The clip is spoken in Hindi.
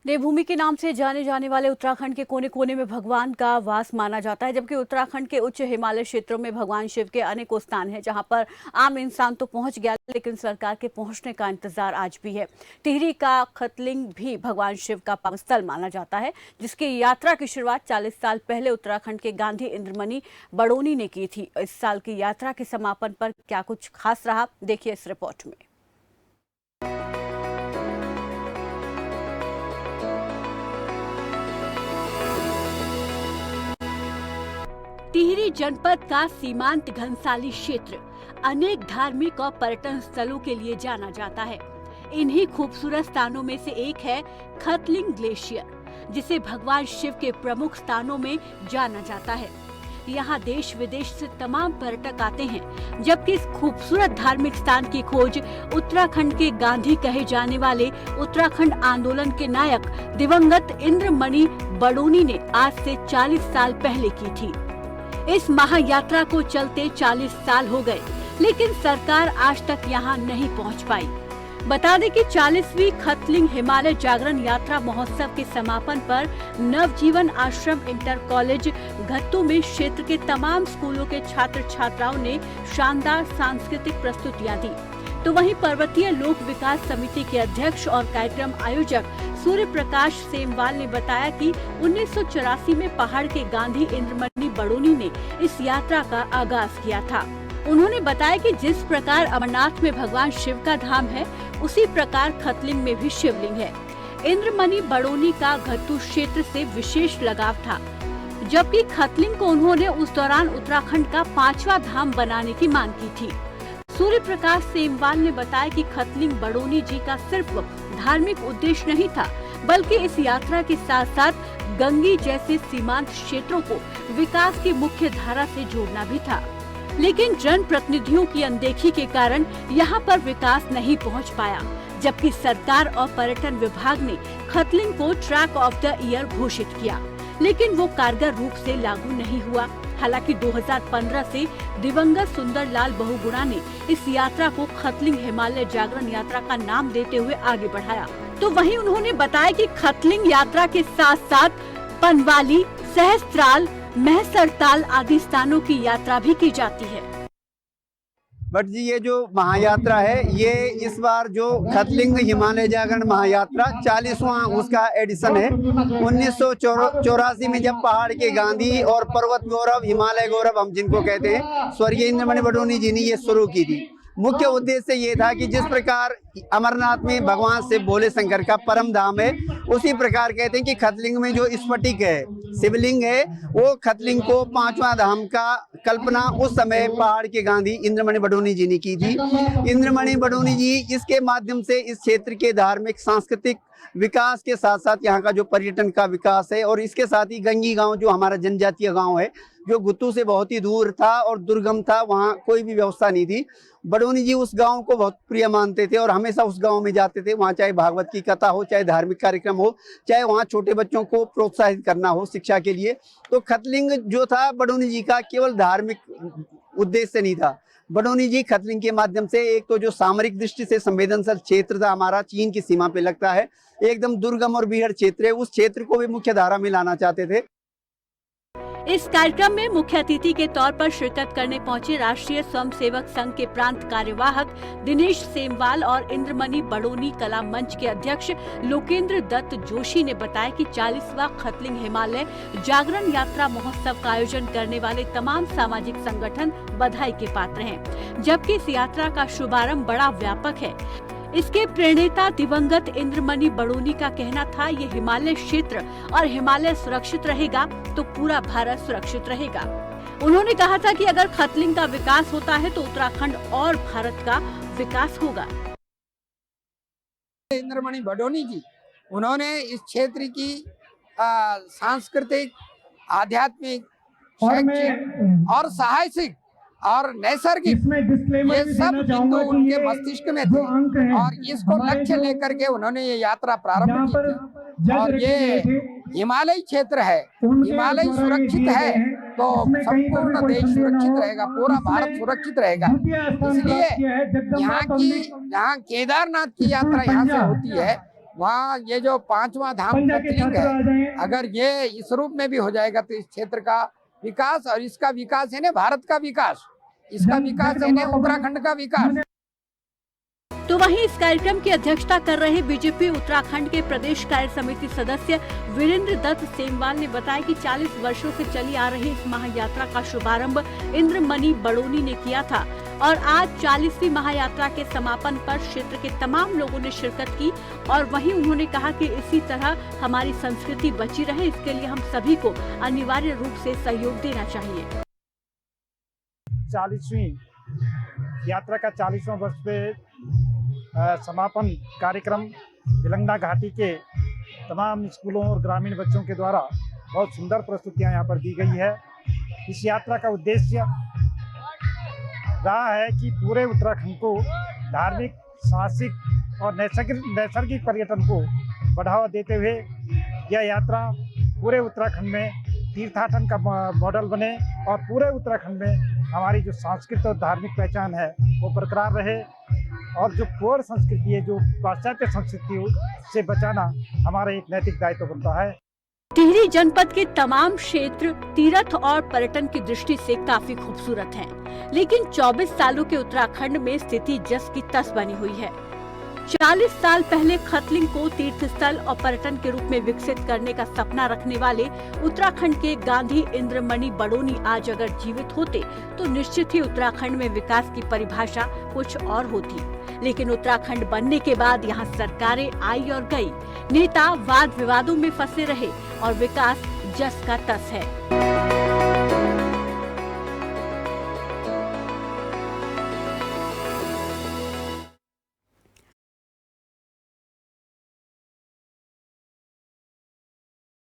देवभूमि के नाम से जाने जाने वाले उत्तराखंड के कोने कोने में भगवान का वास माना जाता है, जबकि उत्तराखंड के उच्च हिमालय क्षेत्रों में भगवान शिव के अनेकों स्थान हैं, जहां पर आम इंसान तो पहुंच गया, लेकिन सरकार के पहुंचने का इंतजार आज भी है। टिहरी का खतलिंग भी भगवान शिव का पावन स्थल माना जाता है, जिसकी यात्रा की शुरुआत 40 साल पहले उत्तराखंड के गांधी इंद्रमणि बडोनी ने की थी। इस साल की यात्रा के समापन पर क्या कुछ खास रहा, देखिए इस रिपोर्ट में। टिहरी जनपद का सीमांत घनसाली क्षेत्र अनेक धार्मिक और पर्यटन स्थलों के लिए जाना जाता है। इन्हीं खूबसूरत स्थानों में से एक है खतलिंग ग्लेशियर, जिसे भगवान शिव के प्रमुख स्थानों में जाना जाता है। यहाँ देश विदेश से तमाम पर्यटक आते हैं, जबकि इस खूबसूरत धार्मिक स्थान की खोज उत्तराखंड के गांधी कहे जाने वाले उत्तराखंड आंदोलन के नायक दिवंगत इंद्रमणि बडोनी ने आज से 40 साल पहले की थी। इस महायात्रा को चलते 40 साल हो गए, लेकिन सरकार आज तक यहां नहीं पहुंच पाई। बता दें कि 40वीं खतलिंग हिमालय जागरण यात्रा महोत्सव के समापन पर नवजीवन आश्रम इंटर कॉलेज घत्तू में क्षेत्र के तमाम स्कूलों के छात्र छात्राओं ने शानदार सांस्कृतिक प्रस्तुतियां दी। तो वहीं पर्वतीय लोक विकास समिति के अध्यक्ष और कार्यक्रम आयोजक सूर्य प्रकाश सेमवाल ने बताया कि 1984 में पहाड़ के गांधी इंद्रमणि बडोनी ने इस यात्रा का आगाज किया था। उन्होंने बताया कि जिस प्रकार अमरनाथ में भगवान शिव का धाम है, उसी प्रकार खतलिंग में भी शिवलिंग है। इंद्रमणि बडोनी का घत्तू क्षेत्र से विशेष लगाव था, जबकि खतलिंग को उन्होंने उस दौरान उत्तराखंड का 5वां धाम बनाने की मांग की थी। सूर्य प्रकाश सेमवाल ने बताया कि खतलिंग बडोनी जी का सिर्फ धार्मिक उद्देश्य नहीं था, बल्कि इस यात्रा के साथ साथ गंगी जैसे सीमांत क्षेत्रों को विकास की मुख्य धारा से जोड़ना भी था। लेकिन जनप्रतिनिधियों की अनदेखी के कारण यहाँ पर विकास नहीं पहुँच पाया, जबकि सरकार और पर्यटन विभाग ने खतलिंग को ट्रैक ऑफ द ईयर घोषित किया, लेकिन वो कारगर रूप से लागू नहीं हुआ। हालांकि 2015 से दिवंगत सुंदरलाल बहुगुणा ने इस यात्रा को खतलिंग हिमालय जागरण यात्रा का नाम देते हुए आगे बढ़ाया। तो वहीं उन्होंने बताया कि खतलिंग यात्रा के साथ साथ पनवाली, सहस्त्राल, महसरताल आदि स्थानों की यात्रा भी की जाती है। बट जी, ये जो महायात्रा है, ये इस बार जो खतलिंग हिमालय जागरण महायात्रा 40वां उसका एडिशन है। 1984 में जब पहाड़ के गांधी और पर्वत गौरव, हिमालय गौरव हम जिनको कहते हैं, स्वर्गीय इंद्रमणि बडोनी जी ने ये शुरू की थी। मुख्य उद्देश्य ये था कि जिस प्रकार अमरनाथ में भगवान शिव भोले शंकर का परम धाम है, उसी प्रकार कहते हैं कि खतलिंग में जो स्फटिक है, शिवलिंग है, वो खतलिंग को 5वां धाम का कल्पना उस समय पहाड़ के गांधी इंद्रमणि बडोनी जी ने की थी। इंद्रमणि बडोनी जी इसके माध्यम से इस क्षेत्र के धार्मिक सांस्कृतिक विकास के साथ साथ यहाँ का जो पर्यटन का विकास है, और इसके साथ ही गंगी गांव जो हमारा जनजातीय गांव है, जो गुत्तू से बहुत ही दूर था और दुर्गम था, वहाँ कोई भी व्यवस्था नहीं थी। बडोनी जी उस गांव को बहुत प्रिय मानते थे और हमेशा उस गांव में जाते थे। वहाँ चाहे भागवत की कथा हो, चाहे धार्मिक कार्यक्रम हो, चाहे वहाँ छोटे बच्चों को प्रोत्साहित करना हो शिक्षा के लिए। तो खतलिंग जो था बडोनी जी का केवल धार्मिक उद्देश्य नहीं था। बडोनी जी खतलिंग के माध्यम से एक तो जो सामरिक दृष्टि से संवेदनशील क्षेत्र था हमारा, चीन की सीमा पे लगता है, एकदम दुर्गम और बीहड़ क्षेत्र है, उस क्षेत्र को भी मुख्य धारा में लाना चाहते थे। इस कार्यक्रम में मुख्य अतिथि के तौर पर शिरकत करने पहुंचे राष्ट्रीय स्वयंसेवक संघ के प्रांत कार्यवाहक दिनेश सेमवाल और इंद्रमणि बडोनी कला मंच के अध्यक्ष लोकेंद्र दत्त जोशी ने बताया कि 40वां खतलिंग हिमालय जागरण यात्रा महोत्सव का आयोजन करने वाले तमाम सामाजिक संगठन बधाई के पात्र हैं, जबकि इस यात्रा का शुभारंभ बड़ा व्यापक है। इसके प्रणेता दिवंगत इंद्रमणि बडोनी का कहना था, ये हिमालय क्षेत्र और हिमालय सुरक्षित रहेगा तो पूरा भारत सुरक्षित रहेगा। उन्होंने कहा था कि अगर खतलिंग का विकास होता है तो उत्तराखंड और भारत का विकास होगा। इंद्रमणि बडोनी जी, उन्होंने इस क्षेत्र की सांस्कृतिक, आध्यात्मिक, शैक्षिक और साहसिक और नैसर्गिक, ये सब बिंदु उनके मस्तिष्क में थे और इसको लक्ष्य लेकर के उन्होंने ये यात्रा प्रारंभ की थी। और ये हिमालय क्षेत्र है, हिमालय सुरक्षित है तो संपूर्ण देश सुरक्षित रहेगा, पूरा भारत सुरक्षित रहेगा। इसलिए यहाँ केदारनाथ की यात्रा यहाँ से होती है, वहाँ ये जो 5वां धाम खतलिंग है, अगर ये इस रूप में भी हो जाएगा तो इस क्षेत्र का विकास, और इसका विकास है ना भारत का विकास, इसका विकास है ना उत्तराखंड का विकास। तो वहीं इस कार्यक्रम की अध्यक्षता कर रहे बीजेपी उत्तराखंड के प्रदेश कार्य समिति सदस्य वीरेंद्र दत्त सेमवाल ने बताया कि 40 वर्षों से चली आ रही इस महायात्रा का शुभारंभ इंद्रमणि बड़ोनी ने किया था और आज 40वीं महायात्रा के समापन पर क्षेत्र के तमाम लोगों ने शिरकत की। और वहीं उन्होंने कहा कि इसी तरह हमारी संस्कृति बची रहे, इसके लिए हम सभी को अनिवार्य रूप से सहयोग देना चाहिए। 40वीं यात्रा का 40वां वर्ष पे समापन कार्यक्रम विलंगना घाटी के तमाम स्कूलों और ग्रामीण बच्चों के द्वारा बहुत सुंदर प्रस्तुतियां यहाँ पर दी गई है। इस यात्रा का उद्देश्य रहा है कि पूरे उत्तराखंड को धार्मिक, साहसिक और नैसर्गिक पर्यटन को बढ़ावा देते हुए यह यात्रा पूरे उत्तराखंड में तीर्थाटन का मॉडल बने और पूरे उत्तराखंड में हमारी जो सांस्कृतिक और धार्मिक पहचान है वो बरकरार रहे, और जो कोर संस्कृति है, जो पाश्चात्य संस्कृति से बचाना हमारा एक नैतिक दायित्व बनता है। टिहरी जनपद के तमाम क्षेत्र तीर्थ और पर्यटन की दृष्टि से काफी खूबसूरत हैं, लेकिन 24 सालों के उत्तराखंड में स्थिति जस की तस बनी हुई है। 40 साल पहले खतलिंग को तीर्थ स्थल और पर्यटन के रूप में विकसित करने का सपना रखने वाले उत्तराखंड के गांधी इंद्रमणि बड़ोनी आज अगर जीवित होते तो निश्चित ही उत्तराखंड में विकास की परिभाषा कुछ और होती। लेकिन उत्तराखंड बनने के बाद यहाँ सरकारें आई और गई, नेता वाद विवादों में फंसे रहे और विकास जस का तस है।